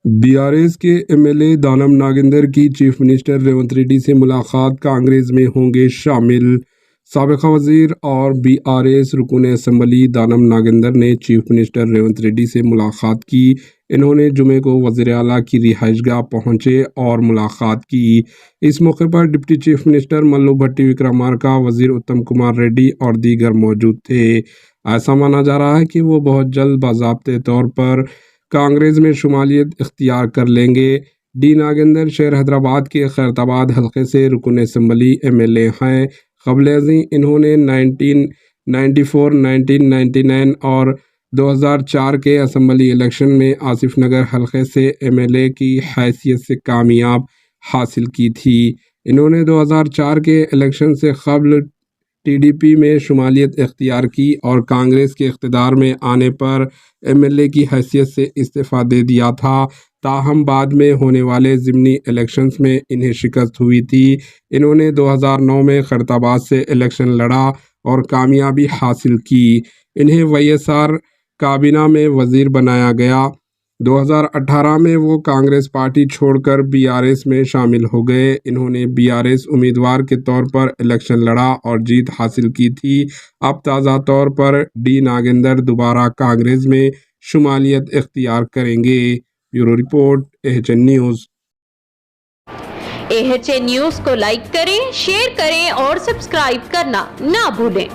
BRS के MLA दानम नागेंद्र की chief minister Revanth Reddy से मुलाकात, कांग्रेस में होंगे शामिल। साबिका वजीर और बीआरएस रुकन असम्बली दानम नागेंद्र ने चीफ मिनिस्टर रेवंत रेड्डी से मुलाकात की। इन्होंने जुमे को वज़ीर आला की रिहाइशगाह पहुंचे और मुलाकात की। इस मौके पर डिप्टी चीफ मिनिस्टर मल्लू भट्टी विक्रमार्का, वजीर उत्तम कुमार रेड्डी और दीगर मौजूद थे। ऐसा माना जा रहा है कि वो बहुत जल्द बाज़ाब्ते तौर पर कांग्रेस में शुमालियत इख्तियार कर लेंगे। डी नागेंद्र शहर हैदराबाद के खैरताबाद हल्के से रुकन असम्बली एमएलए हैं। क़ब्ल-ए-ज़ीं इन्होंने 1994, 1999 और 2004 के असम्बली इलेक्शन में आसिफ नगर हल्के से एमएलए की हैसियत से कामयाब हासिल की थी। इन्होंने 2004 के इलेक्शन से क़ब्ल टीडीपी में शुमालियत इख्तियार की और कांग्रेस के इख्तिदार में आने पर एमएलए की हैसियत से इस्तीफ़ा दे दिया था। ताहम बाद में होने वाले ज़िमनी इलेक्शंस में इन्हें शिकस्त हुई थी। इन्होंने 2009 में खैरताबाद से इलेक्शन लड़ा और कामयाबी हासिल की। इन्हें वाईएसआर काबीना में वज़ीर बनाया गया। 2018 में वो कांग्रेस पार्टी छोड़कर बीआरएस में शामिल हो गए। इन्होंने बीआरएस उम्मीदवार के तौर पर इलेक्शन लड़ा और जीत हासिल की थी। अब ताज़ा तौर पर डी नागेंद्र दोबारा कांग्रेस में शुमालियत इख्तियार करेंगे। Bureau report, AHN news. AHN news को लाइक करें, शेयर करें और सब्सक्राइब करना ना भूलें।